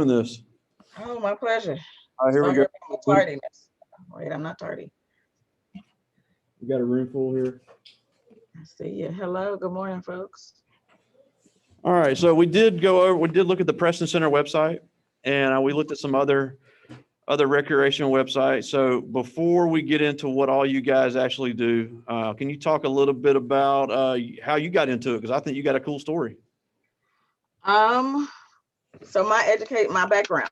doing this. Oh, my pleasure. All right, here we Sorry go. about my tardiness. Wait, I'm not tardy. We got a room full here. I see you. Hello, good morning, folks. All right, so we did look at the Preston Center website, and we looked at some other recreational websites. So before we get into what all you guys actually do, can you talk a little bit about how you got into it? Because I think you got a cool story. So my background.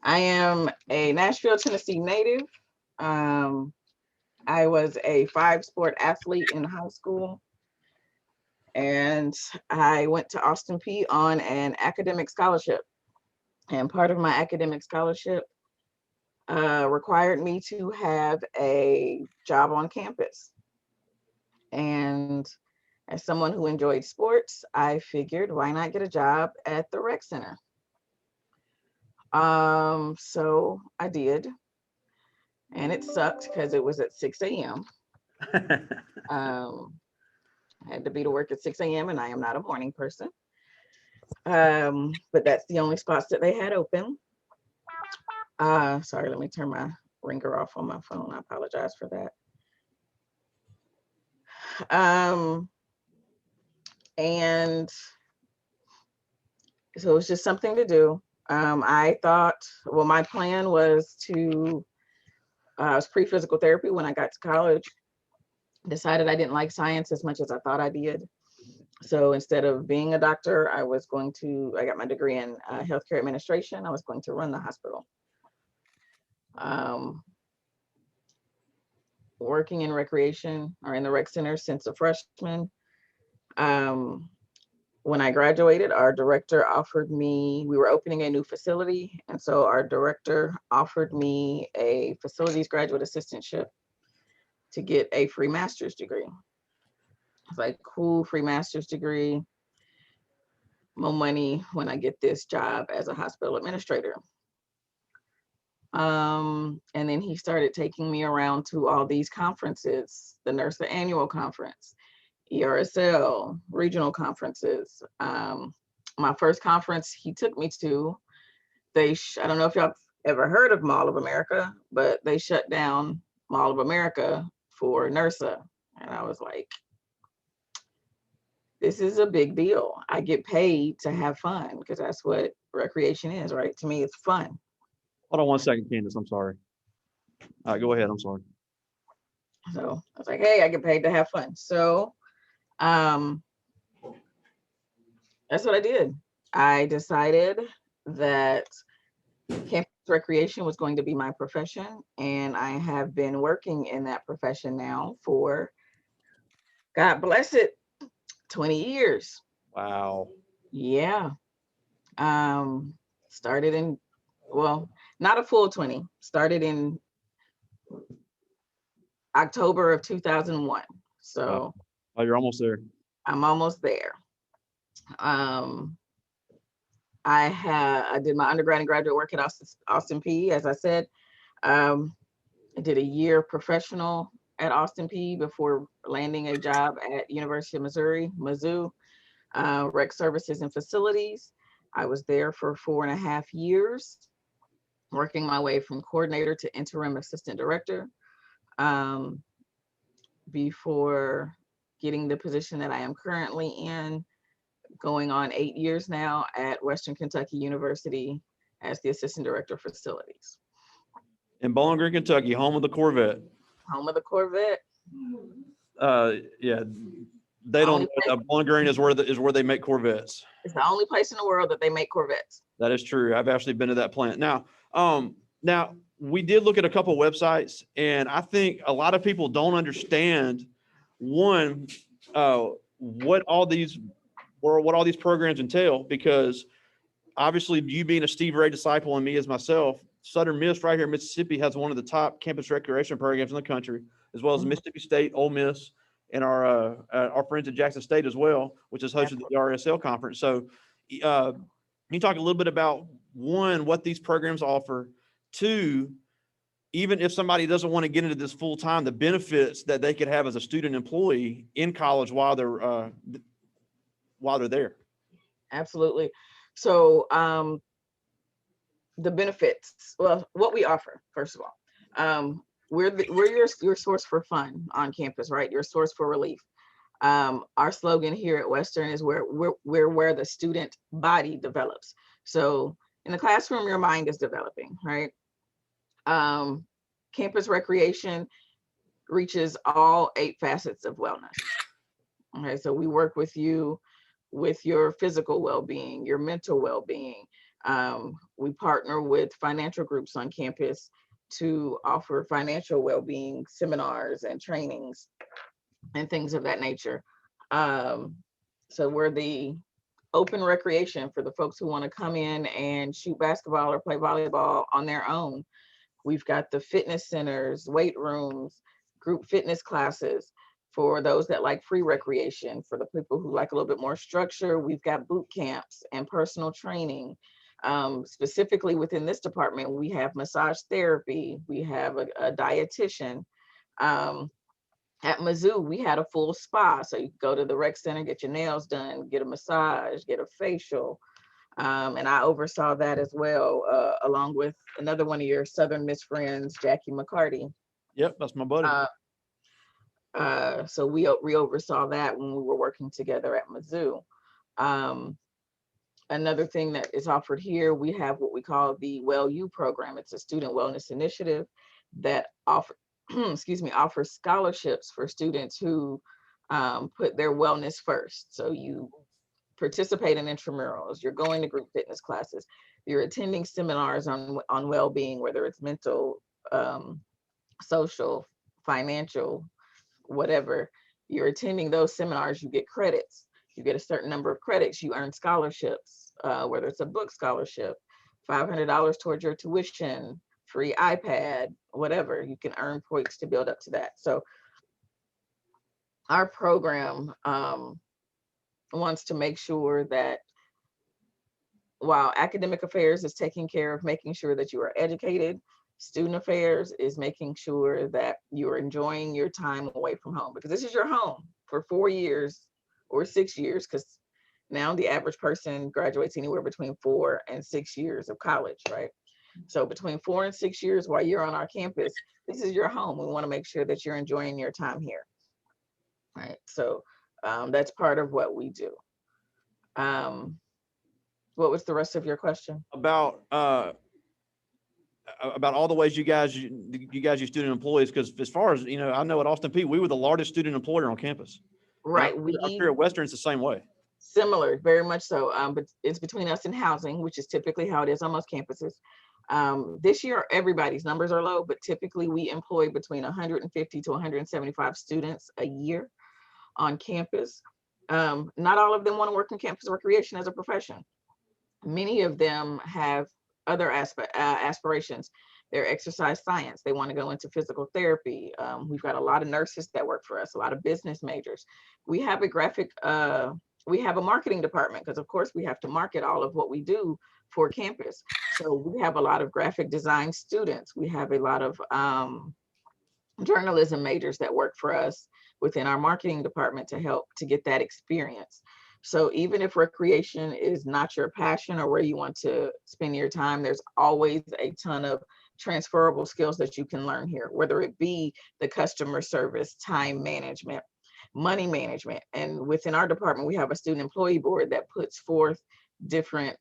I am a Nashville, Tennessee native. I was a 5-sport athlete in high school, and I went to Austin Peay on an academic scholarship. And part of my academic scholarship required me to have a job on campus. And as someone who enjoyed sports, I figured, why not get a job at the rec center? So I did, and it sucked because it was at 6 a.m. I had to be to work at 6 a.m. and I am not a morning person. But that's the only spots that they had open. Sorry, let me turn my ringer off on my phone. I apologize for that. And so it was just something to do. I thought, well, my plan was I was pre-physical therapy when I got to college. Decided I didn't like science as much as I thought I did. So instead of being a doctor, I got my degree in healthcare administration. I was going to run the hospital. Working in recreation or in the rec center since a freshman. When I graduated, our director offered me, we were opening a new facility. And so our director offered me a facilities graduate assistantship to get a free master's degree. It's like, cool, free master's degree, more money when I get this job as a hospital administrator. And then he started taking me around to all these conferences, the NERSA annual conference, ERSL, regional conferences. My first conference he took me to, I don't know if y'all ever heard of Mall of America, but they shut down Mall of America for NERSA. And I was like, this is a big deal. I get paid to have fun because that's what recreation is, right? To me, it's fun. Hold on one second, Candice. I'm sorry. All right, go ahead. I'm sorry. So I was like, hey, I get paid to have fun. So that's what I did. I decided that campus recreation was going to be my profession. And I have been working in that profession now for, God bless it, 20 years. Wow. Yeah. Started in, well, not a full 20, started in October of 2001. So Oh, you're almost there. I'm almost there. I did my undergrad and graduate work at Austin Peay. As I said, I did a year professional at Austin Peay before landing a job at University of Missouri, Mizzou, Rec Services and Facilities. I was there for 4.5 years, working my way from coordinator to interim assistant director, before getting the position that I am currently in, going on 8 years now at Western Kentucky University as the assistant director of facilities. In Bowling Green, Kentucky, home of the Corvette. Home of the Corvette. Yeah, they don't know. Bowling Green is where they make Corvettes. It's the only place in the world that they make Corvettes. That is true. I've actually been to that plant. Now we did look at a couple of websites, and I think a lot of people don't understand what all these programs entail, because obviously you being a Steve Ray disciple and me as myself, Southern Miss right here in Mississippi has one of the top campus recreation programs in the country, as well as Mississippi State, Ole Miss, and our friends at Jackson State as well, which is hosted the RSL conference. So can you talk a little bit about, one, what these programs offer, two, even if somebody doesn't want to get into this full time, the benefits that they could have as a student employee in college while they're there? Absolutely. So the benefits, well, what we offer, first of all, we're your source for fun on campus, right? Your source for relief. Our slogan here at Western is we're where the student body develops. So in the classroom, your mind is developing, right? Campus recreation reaches all 8 facets of wellness. Okay, so we work with you with your physical well-being, your mental well-being. We partner with financial groups on campus to offer financial well-being seminars and trainings and things of that nature. So we're the open recreation for the folks who want to come in and shoot basketball or play volleyball on their own. We've got the fitness centers, weight rooms, group fitness classes. For those that like free recreation, for the people who like a little bit more structure, we've got boot camps and personal training. Specifically within this department, we have massage therapy, we have a dietitian. At Mizzou, we had a full spa. So you go to the rec center, get your nails done, get a massage, get a facial. And I oversaw that as well, along with another one of your Southern Miss friends, Jackie McCarty. Yep, that's my buddy. So we oversaw that when we were working together at Mizzou. Another thing that is offered here, we have what we call the Well U program. It's a student wellness initiative that offers scholarships for students who put their wellness first. So you participate in intramurals, you're going to group fitness classes, you're attending seminars on well-being, whether it's mental, social, financial, whatever. You're attending those seminars, you get credits. You get a certain number of credits, you earn scholarships, whether it's a book scholarship, $500 towards your tuition, free iPad, whatever. You can earn points to build up to that. So our program wants to make sure that while academic affairs is taking care of making sure that you are educated, student affairs is making sure that you're enjoying your time away from home, because this is your home for 4 years or 6 years, because now the average person graduates anywhere between 4 and 6 years of college, right? So between 4 and 6 years while you're on our campus, this is your home. We want to make sure that you're enjoying your time here, right? So that's part of what we do. What was the rest of your question? About all the ways you guys use student employees, because as far as I know at Austin Peay, we were the largest student employer on campus. Right. I'm sure at Western it's the same way. Similar, very much so. But it's between us and housing, which is typically how it is on most campuses. This year, everybody's numbers are low, but typically we employ between 150 to 175 students a year on campus. Not all of them want to work in campus recreation as a profession. Many of them have other aspirations. They're exercise science. They want to go into physical therapy. We've got a lot of nurses that work for us, a lot of business majors. We have a marketing department, because of course we have to market all of what we do for campus. So we have a lot of graphic design students. We have a lot of journalism majors that work for us within our marketing department to help to get that experience. So even if recreation is not your passion or where you want to spend your time, there's always a ton of transferable skills that you can learn here, whether it be the customer service, time management, money management. And within our department, we have a student employee board that puts forth different,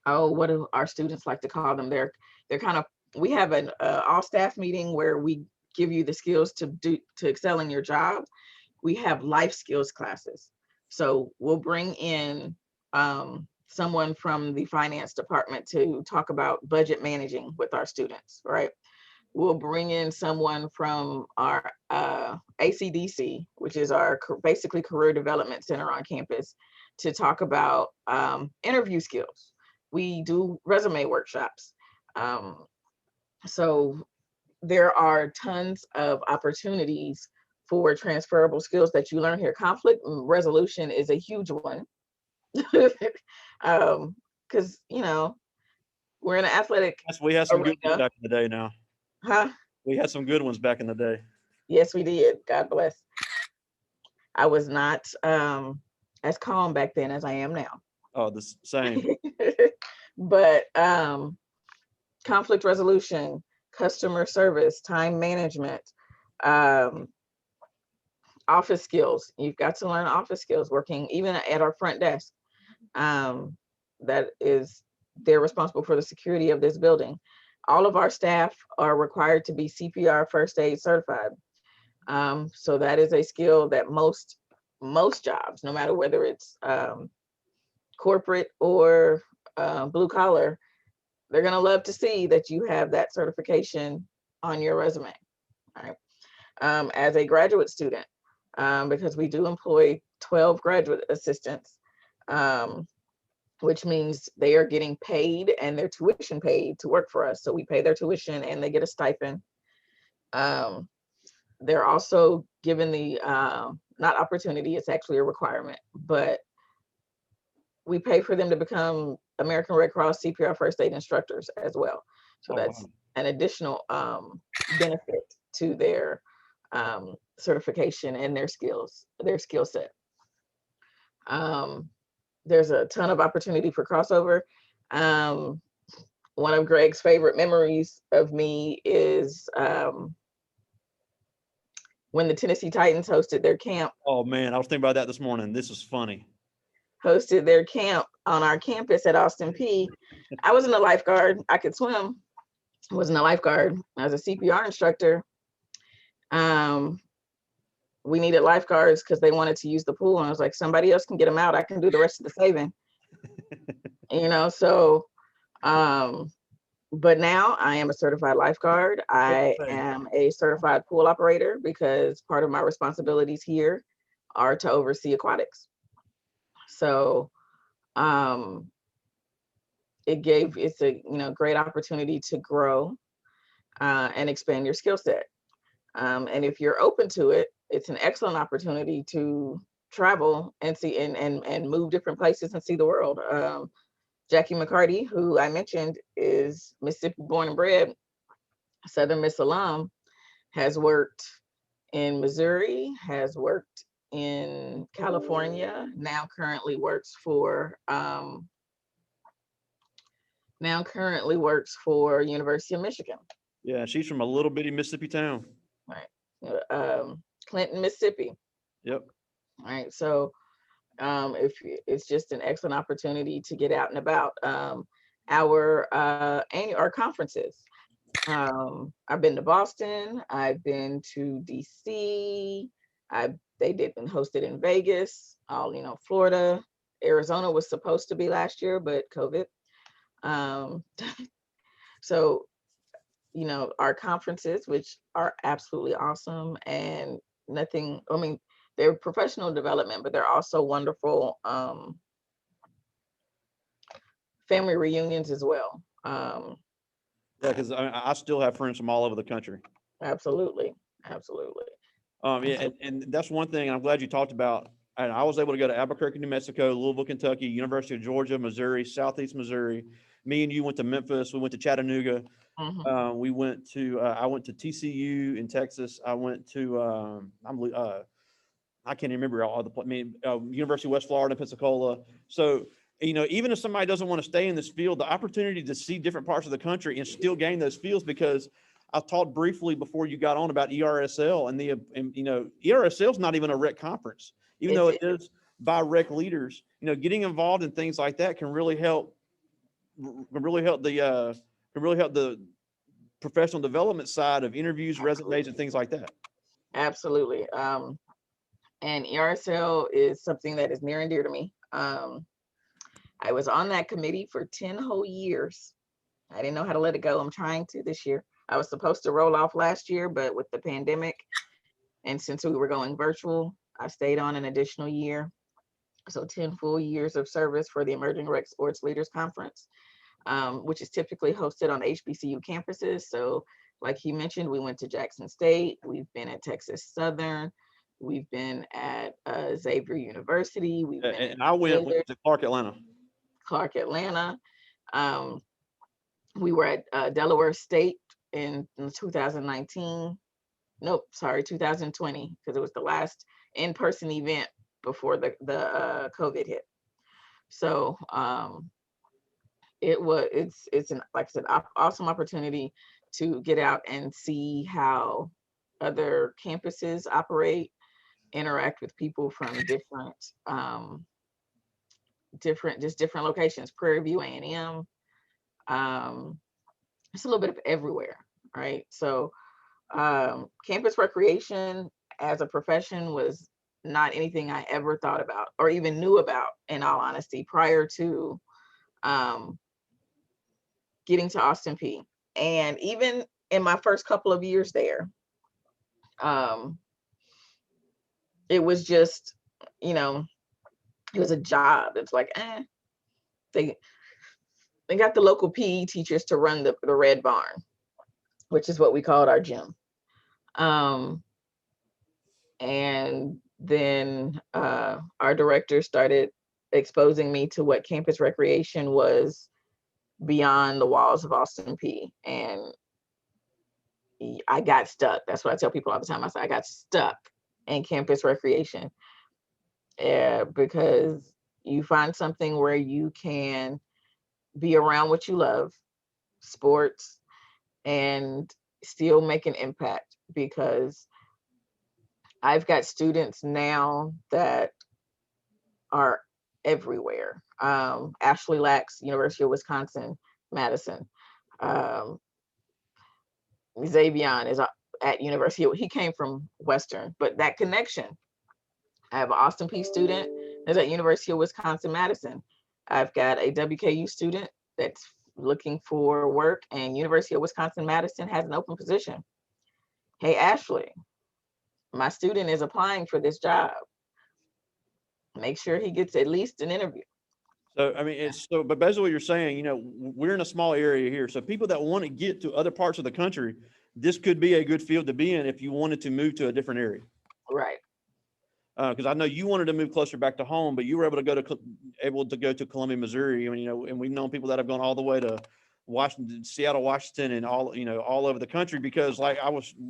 what do our students like to call them? They're kind of, we have an all staff meeting where we give you the skills to excel in your job. We have life skills classes. So we'll bring in someone from the finance department to talk about budget managing with our students, right? We'll bring in someone from our ACDC, which is our basically career development center on campus, to talk about interview skills. We do resume workshops. So there are tons of opportunities for transferable skills that you learn here. Conflict resolution is a huge one. Because we're in an athletic Yes, we had some good ones arena. back in the day now. Huh? We had some good ones back in the day. Yes, we did. God bless. I was not as calm back then as I am now. Oh, the same. But conflict resolution, customer service, time management, um, office skills. You've got to learn office skills, working even at our front desk. Um, that is, they're responsible for the security of this building. All of our staff are required to be CPR first aid certified. So that is a skill that most jobs, no matter whether it's corporate or blue collar, they're gonna love to see that you have that certification on your resume. Right. As a graduate student, because we do employ 12 graduate assistants, which means they are getting paid and their tuition paid to work for us. So we pay their tuition and they get a stipend. Um, they're also given the not opportunity, it's actually a requirement, but we pay for them to become American Red Cross CPR first aid instructors as well. So Oh, that's wow. an additional benefit to their certification and their skill set. There's a ton of opportunity for crossover. One of Greg's favorite memories of me is when the Tennessee Titans hosted their camp. Oh man, I was thinking about that this morning. This is funny. Hosted their camp on our campus at Austin P. I wasn't a lifeguard. I could swim. I wasn't a lifeguard. I was a CPR instructor. We needed lifeguards because they wanted to use the pool, and I was like, somebody else can get them out. I can do the rest of the saving. So but now I am a certified lifeguard. I am a certified pool operator because part of my responsibilities here are to oversee aquatics. So it's a great opportunity to grow and expand your skill set. And if you're open to it, it's an excellent opportunity to travel and see and move different places and see the world. Jackie McCarty, who I mentioned is Mississippi born and bred, Southern Miss alum, has worked in Missouri, has worked in California, now currently works for University of Michigan. Yeah, she's from a little bitty Mississippi town. Right. Clinton, Mississippi. Yep. All right. So if it's just an excellent opportunity to get out and about. Our conferences. I've been to Boston. I've been to DC. They did been hosted in Vegas. Florida, Arizona was supposed to be last year, but COVID. So our conferences, which are absolutely awesome, and nothing. I mean, they're professional development, but they're also wonderful family reunions as well. Yeah, because I still have friends from all over the country. Absolutely. Yeah, and that's one thing I'm glad you talked about. And I was able to go to Albuquerque, New Mexico, Louisville, Kentucky, University of Georgia, Missouri, Southeast Missouri. Me and you went to Memphis. We went to Chattanooga. Mhm. I went to TCU in Texas. I went to I can't remember all the. University of West Florida, Pensacola. So even if somebody doesn't want to stay in this field, the opportunity to see different parts of the country and still gain those fields, because I talked briefly before you got on about ERSL and ERSL is not even a rec conference, even though it is by rec leaders. Getting involved in things like that can really help the professional development side of interviews, resumes, and things like that. Absolutely. And ERSL is something that is near and dear to me. I was on that committee for 10 whole years. I didn't know how to let it go. I'm trying to this year. I was supposed to roll off last year, but with the pandemic, and since we were going virtual, I stayed on an additional year. So 10 full years of service for the Emerging Rec Sports Leaders Conference, which is typically hosted on HBCU campuses. So like he mentioned, we went to Jackson State. We've been at Texas Southern. We've been at Xavier University. We've been and I went to Clark, Atlanta. We were at Delaware State in 2019. Nope, sorry, 2020, because it was the last in-person event before the COVID hit. So it's an, like I said, awesome opportunity to get out and see how other campuses operate, interact with people from different locations, Prairie View, A&M, it's a little bit of everywhere, right? So campus recreation as a profession was not anything I ever thought about or even knew about, in all honesty, prior to um, getting to Austin P. And even in my first couple of years there, um, it was just, you know, it was a job. It's like, they they got the local PE teachers to run the red barn, which is what we called our gym. Um, and then our director started exposing me to what campus recreation was beyond the walls of Austin P. And I got stuck. That's what I tell people all the time. I say I got stuck in campus recreation because you find something where you can be around what you love, sports, and still make an impact, because I've got students now that are everywhere. Ashley Lax, University of Wisconsin, Madison. Um, Xavier is at University. He came from Western, but that connection. I have an Austin P student that's at University of Wisconsin, Madison. I've got a WKU student that's looking for work, and University of Wisconsin, Madison has an open position. Hey, Ashley, my student is applying for this job. Make sure he gets at least an interview. So, I mean, but basically what you're saying, we're in a small area here. So people that want to get to other parts of the country, this could be a good field to be in if you wanted to move to a different area. Right. Because I know you wanted to move closer back to home, but you were able to go to Columbia, Missouri. I mean, and we've known people that have gone all the way to Washington, Seattle, Washington, and all over the country, because like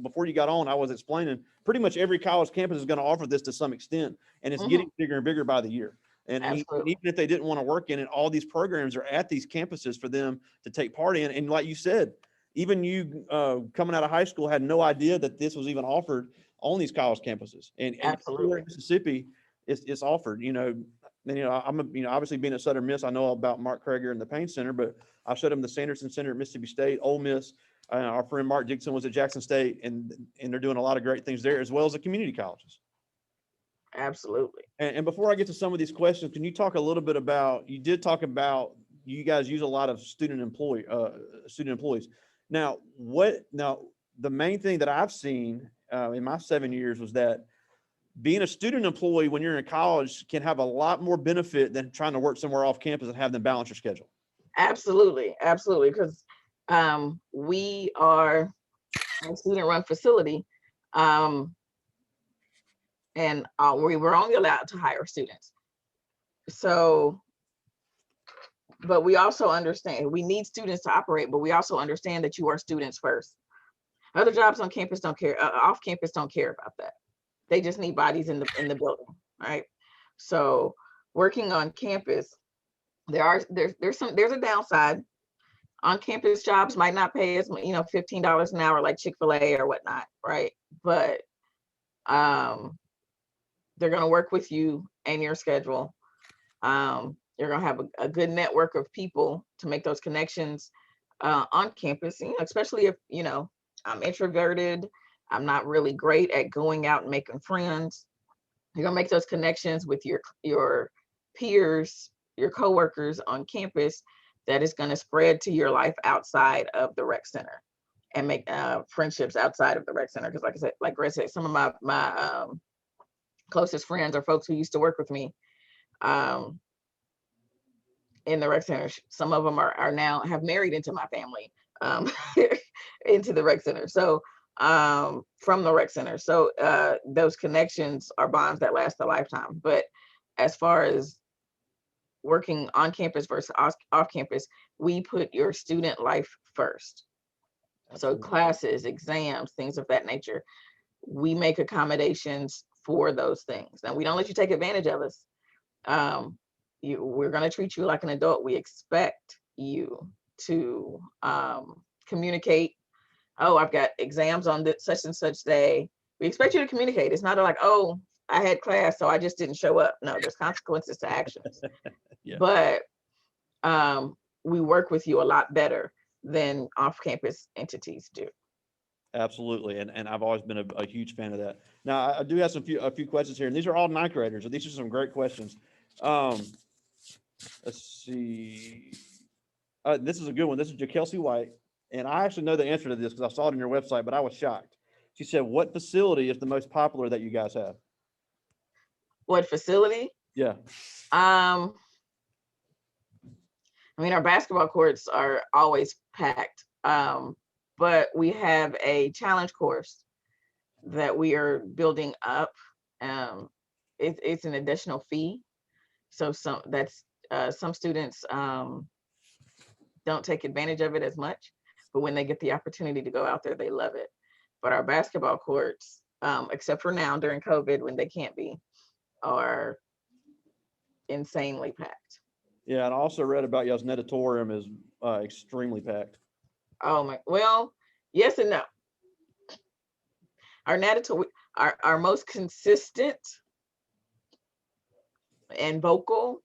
before you got on, I was explaining pretty much every college campus is going to offer this to some extent, and it's getting bigger and bigger by the year. And even if they didn't want to work in it, all these programs are at these campuses for them to take part in. And like you said, even you coming out of high school had no idea that this was even offered on these college campuses. And Absolutely. in Mississippi, it's offered. And obviously being a Southern Miss, I know about Mark Krager and the Payne Center, but I showed him the Sanderson Center at Mississippi State, Ole Miss. Our friend Mark Dixon was at Jackson State, and they're doing a lot of great things there, as well as the community colleges. Absolutely. And before I get to some of these questions, can you talk a little bit about, you did talk about you guys use a lot of student employees. Now, the main thing that I've seen in my 7 years was that being a student employee when you're in college can have a lot more benefit than trying to work somewhere off campus and have them balance your schedule. Absolutely. Absolutely. Because we are a student-run facility. And we were only allowed to hire students. So, but we also understand we need students to operate, but we also understand that you are students first. Other jobs on campus don't care, off campus don't care about that. They just need bodies in the building, right? So working on campus, there's a downside. On campus jobs might not pay as $15 an hour like Chick-fil-A or whatnot, right? But they're going to work with you and your schedule. You're going to have a good network of people to make those connections on campus, especially if, I'm introverted. I'm not really great at going out and making friends. You're going to make those connections with your peers, your coworkers on campus that is going to spread to your life outside of the rec center, and make friendships outside of the rec center. Because like Greg said, some of my closest friends are folks who used to work with me in the rec center. Some of them are now have married into my family, into the rec center. So from the rec center. So those connections are bonds that last a lifetime. But as far as working on campus versus off campus, we put your student life first. Absolutely. So classes, exams, things of that nature, we make accommodations for those things. Now, we don't let you take advantage of us. we're going to treat you like an adult. We expect you to communicate. Oh, I've got exams on this such and such day. We expect you to communicate. It's not like, oh, I had class, so I just didn't show up. No, there's consequences to actions. Yeah. But we work with you a lot better than off-campus entities do. Absolutely, and I've always been a huge fan of that. Now, I do have a few questions here, and these are all ninth graders, and these are some great questions. Let's see. This is a good one. This is Kelsey White, and I actually know the answer to this because I saw it on your website, but I was shocked. She said, "What facility is the most popular that you guys have?" What facility? Yeah. I mean, our basketball courts are always packed, but we have a challenge course that we are building up. It's an additional fee, so some students don't take advantage of it as much, but when they get the opportunity to go out there, they love it. But our basketball courts, except for now during COVID when they can't be, are insanely packed. Yeah, and I also read about y'all's natatorium is extremely packed. Oh my, well, yes and no. Our natatorium, our most consistent and vocal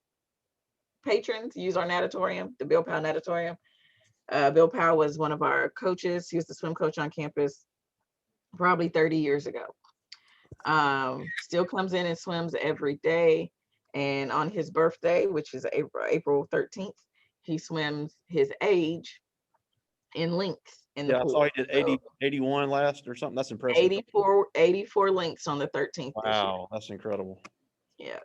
patrons use our natatorium, the Bill Powell natatorium. Bill Powell was one of our coaches. He was the swim coach on campus probably 30 years ago. Still comes in and swims every day. And on his birthday, which is April 13th, he swims his age in links in the pool. I saw he did 80, 81 last or something. That's impressive. 84 links on the 13th. Wow, that's incredible. Yeah.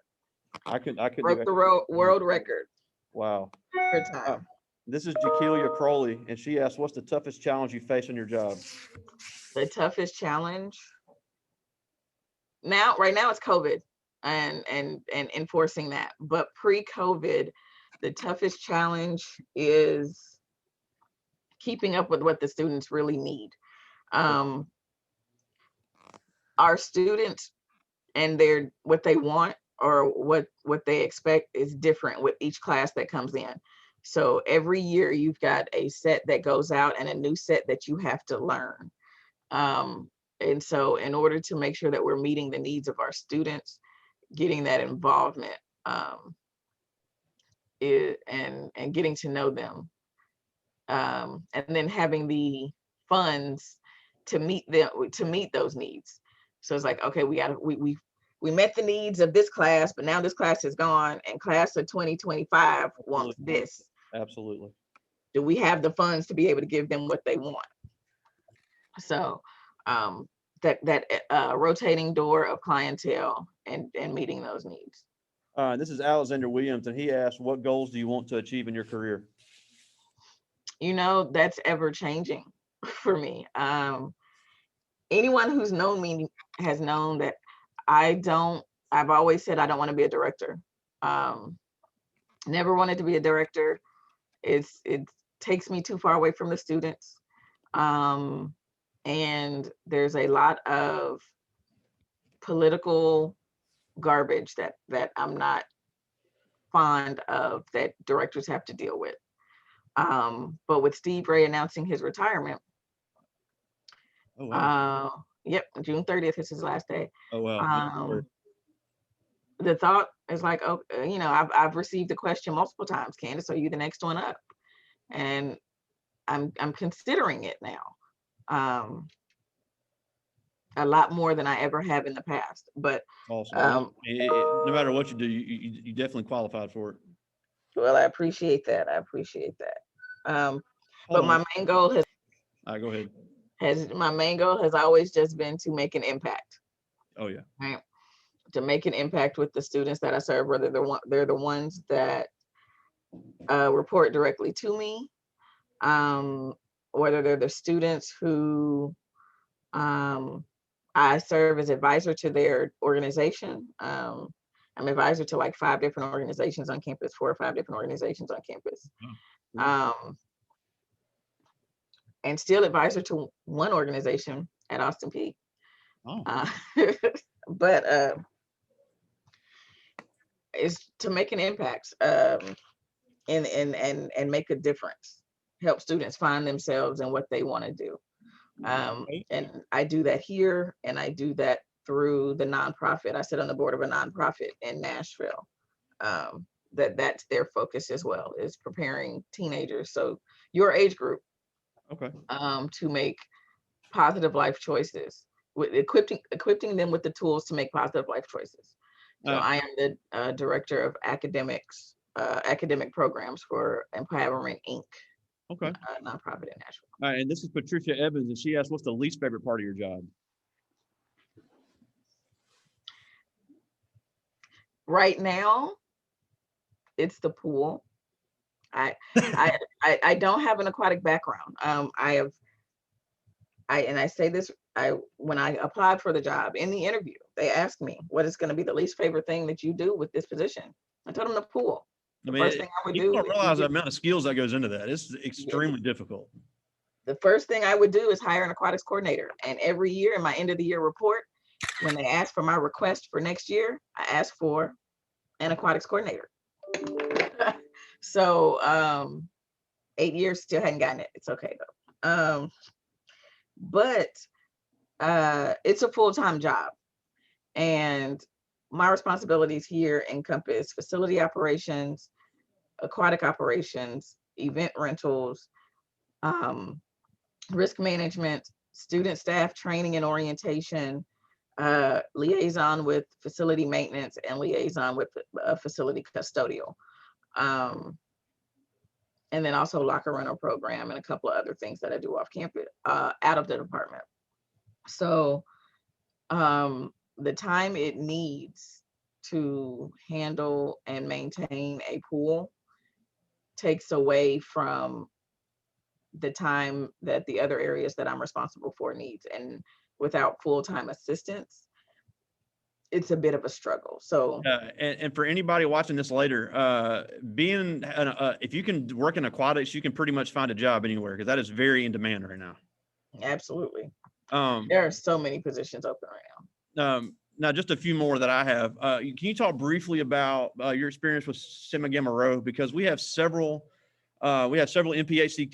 I could broke the world record. Wow. For time. This is Jakelia Crowley, and she asked, "What's the toughest challenge you face in your job?" The toughest challenge right now it's COVID and enforcing that. But pre-COVID, the toughest challenge is keeping up with what the students really need. Our students and what they want or what they expect is different with each class that comes in. So every year you've got a set that goes out and a new set that you have to learn. And so in order to make sure that we're meeting the needs of our students, getting that involvement and getting to know them, and then having the funds to meet those needs. So it's like, okay, we met the needs of this class, but now this class is gone and class of 2025 wants this. Absolutely. Do we have the funds to be able to give them what they want? So that rotating door of clientele and meeting those needs. This is Alexander Williams, and he asked, "What goals do you want to achieve in your career?" That's ever changing for me. Anyone who's known me has known that I've always said I don't want to be a director. Never wanted to be a director. It takes me too far away from the students. And there's a lot of political garbage that I'm not fond of, that directors have to deal with. But with Steve Ray announcing his retirement, oh, wow. Yep, June 30th is his last day. Oh, wow. The thought is like, oh, I've received the question multiple times, Candice, are you the next one up? And I'm considering it now. A lot more than I ever have in the past, but awesome. No matter what you do, you definitely qualified for it. Well, I appreciate that. But my main goal has. All right, go ahead. My main goal has always just been to make an impact. Oh yeah. Right. To make an impact with the students that I serve, whether they're the ones that report directly to me, whether they're the students who I serve as advisor to their organization. I'm advisor to like 5 different organizations on campus, 4 or 5 different organizations on campus. And still advisor to one organization at Austin P. Oh. But is to make an impact, and make a difference, help students find themselves and what they want to do. And I do that here, and I do that through the nonprofit. I sit on the board of a nonprofit in Nashville. That's their focus as well, is preparing teenagers, so your age group, Okay. to make positive life choices, with equipping them with the tools to make positive life choices. So Uh, I am the director of academic programs for Empowering Inc., okay. nonprofit in Nashville. All right, and this is Patricia Evans, and she asked, "What's the least favorite part of your job?" Right now, it's the pool. I I don't have an aquatic background. I say this, when I applied for the job, in the interview, they asked me, what is going to be the least favorite thing that you do with this position? I told them the pool. I The first mean, thing I would people do don't is realize the amount of skills that goes into that. It's extremely difficult. the first thing I would do is hire an aquatics coordinator. And every year in my end of the year report, when they ask for my request for next year, I ask for an aquatics coordinator. So 8 years, still hadn't gotten it. It's okay though. But it's a full-time job, and my responsibilities here encompass facility operations, aquatic operations, event rentals, risk management, student staff training and orientation, liaison with facility maintenance, and liaison with facility custodial. And then also locker rental program and a couple of other things that I do off campus, out of the department. So the time it needs to handle and maintain a pool takes away from the time that the other areas that I'm responsible for needs. And without full-time assistance, it's a bit of a struggle. So And for anybody watching this later, if you can work in aquatics, you can pretty much find a job anywhere, because that is very in demand right now. absolutely, Um, there are so many positions open right now. Now, just a few more that I have. Can you talk briefly about your experience with Sigma Gamma Rho? Because we have several MPHC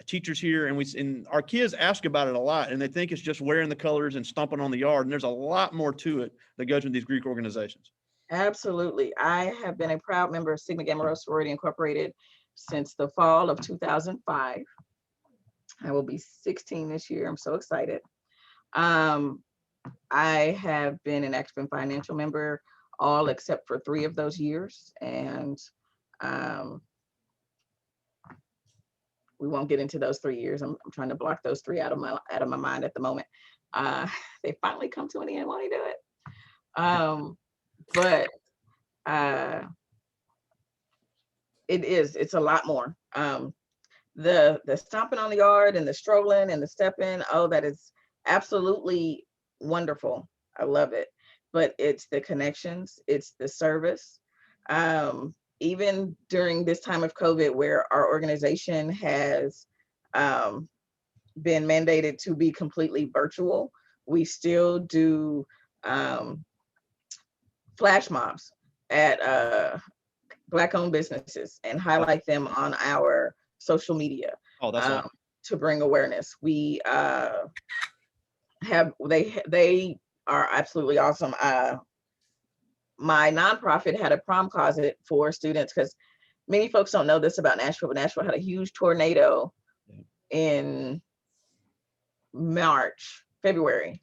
teachers here, and our kids ask about it a lot, and they think it's just wearing the colors and stomping on the yard. And there's a lot more to it that goes with these Greek organizations. Absolutely. I have been a proud member of Sigma Gamma Rho Sorority Incorporated since the fall of 2005. I will be 16 this year. I'm so excited. I have been an active and financial member all except for 3 of those years. And we won't get into those 3 years. I'm trying to block those 3 out of my mind at the moment. They finally come to an end. Won't he do it? But it's a lot more. The stomping on the yard and the strolling and the stepping, oh, that is absolutely wonderful. I love it. But it's the connections, it's the service. Even during this time of COVID, where our organization has been mandated to be completely virtual, we still do flash mobs at Black-owned businesses and highlight them on our social media. Oh, that's awesome. To bring awareness. We they are absolutely awesome. My nonprofit had a prom closet for students, because many folks don't know this about Nashville, but Nashville had a huge tornado in February,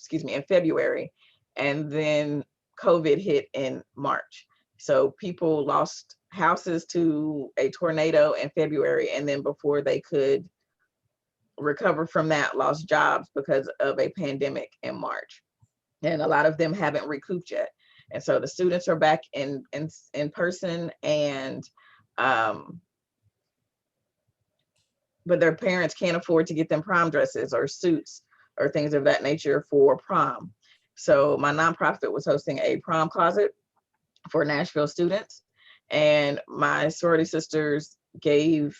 and then COVID hit in March. So people lost houses to a tornado in February, and then before they could recover from that, lost jobs because of a pandemic in March. And a lot of them haven't recouped yet. And so the students are back in person, and but their parents can't afford to get them prom dresses or suits or things of that nature for prom. So my nonprofit was hosting a prom closet for Nashville students, and my sorority sisters gave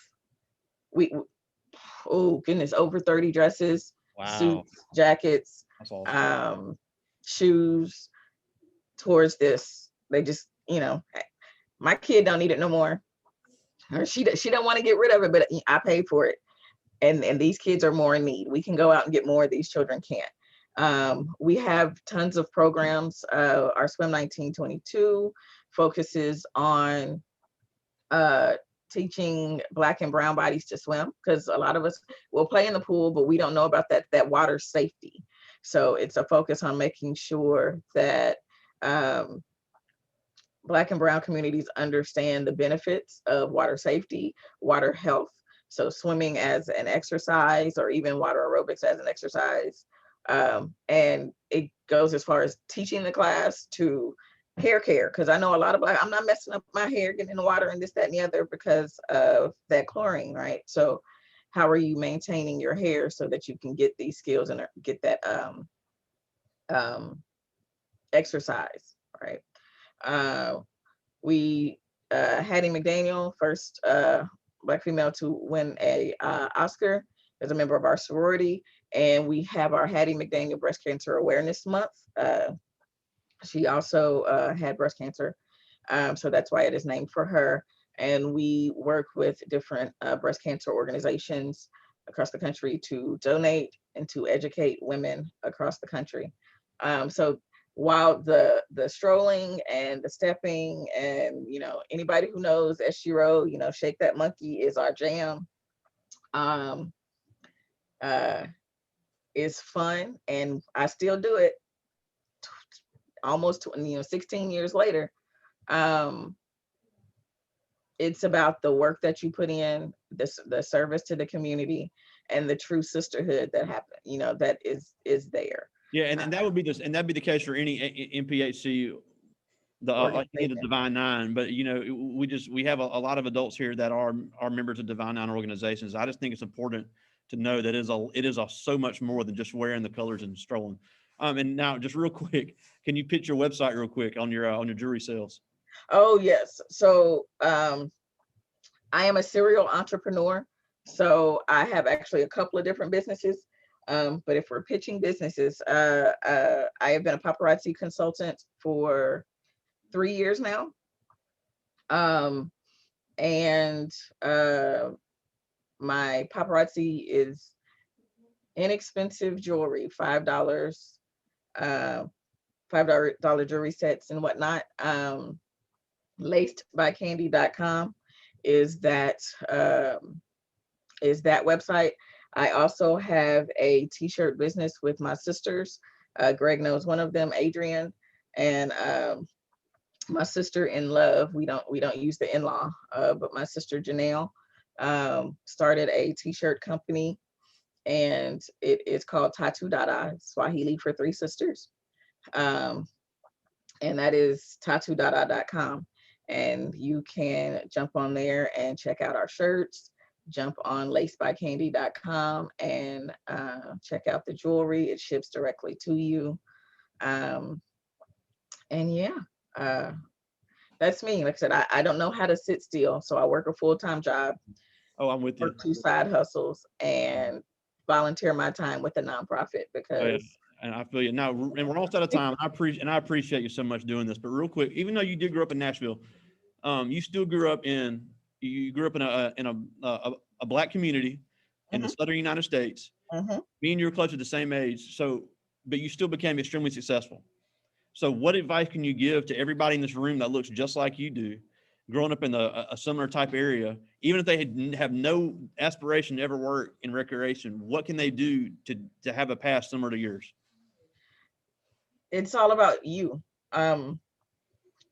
over 30 dresses, suits, jackets, That's awesome. shoes towards this. They just you know, my kid don't need it no more. Or she don't want to get rid of it, but I paid for it. And these kids are more in need. We can go out and get more. These children can't. We have tons of programs. Our Swim 1922 focuses on teaching Black and brown bodies to swim, because a lot of us will play in the pool, but we don't know about that water safety. So it's a focus on making sure that Black and brown communities understand the benefits of water safety, water health. So swimming as an exercise, or even water aerobics as an exercise. And it goes as far as teaching the class to hair care, because I know a lot of Black, I'm not messing up my hair, getting in the water and this, that, and the other because of that chlorine, right? So how are you maintaining your hair so that you can get these skills and get that exercise, right? We Hattie McDaniel, first Black female to win a Oscar as a member of our sorority, and we have our Hattie McDaniel Breast Cancer Awareness Month. She also had breast cancer, so that's why it is named for her. And we work with different breast cancer organizations across the country to donate and to educate women across the country. So while the strolling and the stepping, and anybody who knows Eshiro, Shake That Monkey is our jam, is fun, and I still do it almost 16 years later. It's about the work that you put in, the service to the community, and the true sisterhood that happen, that is there. Yeah, and that would be this, and that'd be the case for any MPHC, any of the Divine Nine. But we have a lot of adults here that are members of Divine Nine organizations. I just think it's important to know that it is so much more than just wearing the colors and strolling. And now, just real quick, can you pitch your website real quick on your jewelry sales? Oh yes. So I am a serial entrepreneur. So I have actually a couple of different businesses. But if we're pitching businesses, I have been a paparazzi consultant for 3 years now. And my paparazzi is inexpensive jewelry, $5, $5 jewelry sets and whatnot. Lacedbycandy.com is that website. I also have a t-shirt business with my sisters. Greg knows one of them, Adrian, and my sister in love. We don't use the in-law, but my sister Janelle started a t-shirt company, and it is called Tattoo Dada, Swahili for three sisters. And that is tattoodada.com. And you can jump on there and check out our shirts, jump on lacedbycandy.com and check out the jewelry. It ships directly to you. And yeah, that's me. Like I said, I don't know how to sit still. So I work a full-time job. Oh, I'm with you. Work 2 side hustles and volunteer my time with the nonprofit because. Oh, yeah. And I feel you now, and we're almost out of time. I appreciate you so much doing this. But real quick, even though you did grow up in Nashville, you still grew up in a Black community in the Southern United States. Me and you were close to the same age, but you still became extremely successful. So, what advice can you give to everybody in this room that looks just like you do, growing up in a similar type area, even if they have no aspiration to ever work in recreation? What can they do to have a past similar to yours? It's all about you, and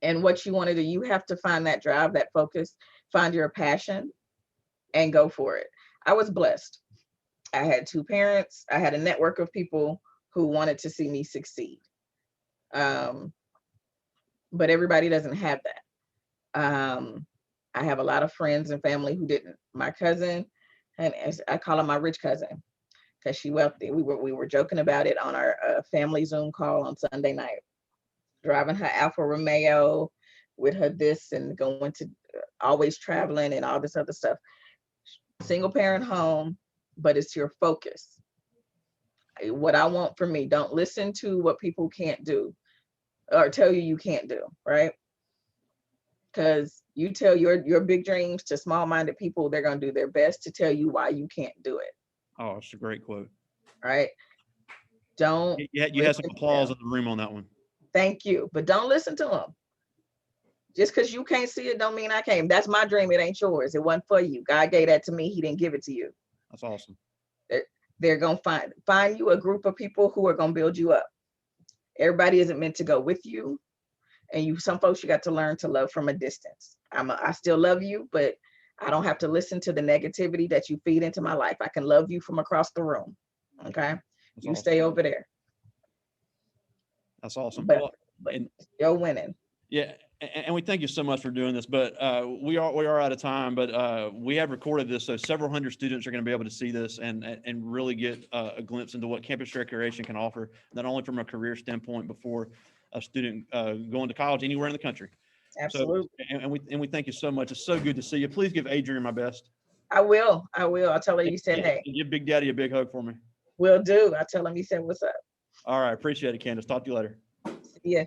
what you want to do. You have to find that drive, that focus, find your passion, and go for it. I was blessed. I had 2 parents. I had a network of people who wanted to see me succeed. But everybody doesn't have that. I have a lot of friends and family who didn't. My cousin, and I call her my rich cousin, because she wealthy. We were joking about it on our family Zoom call on Sunday night, driving her Alfa Romeo with her this and going to always traveling and all this other stuff. Single parent home, but it's your focus. What I want for me, don't listen to what people can't do or tell you can't do, right? Because you tell your big dreams to small-minded people, they're going to do their best to tell you why you can't do it. Oh, it's a great quote. Right? Don't You had some listen to applause them. in the room on that one. Thank you. But don't listen to them. Just because you can't see it don't mean I can't. That's my dream. It ain't yours. It wasn't for you. God gave that to me. He didn't give it to you. That's awesome. They're going to find you a group of people who are going to build you up. Everybody isn't meant to go with you. And some folks you got to learn to love from a distance. I still love you, but I don't have to listen to the negativity that you feed into my life. I can love you from across the room. Okay. That's you awesome. Stay over there. That's awesome. But you're winning. Yeah. And we thank you so much for doing this, but we are out of time, but we have recorded this. So several hundred students are going to be able to see this and really get a glimpse into what campus recreation can offer, not only from a career standpoint before a student going to college anywhere in the country. Absolutely. So, and we thank you so much. It's so good to see you. Please give Adrian my best. I will. I'll tell her you said, hey. And give Big Daddy a big hug for me. Will do. I'll tell him you said, what's up. All right. Appreciate it, Candice. Talk to you later. See ya.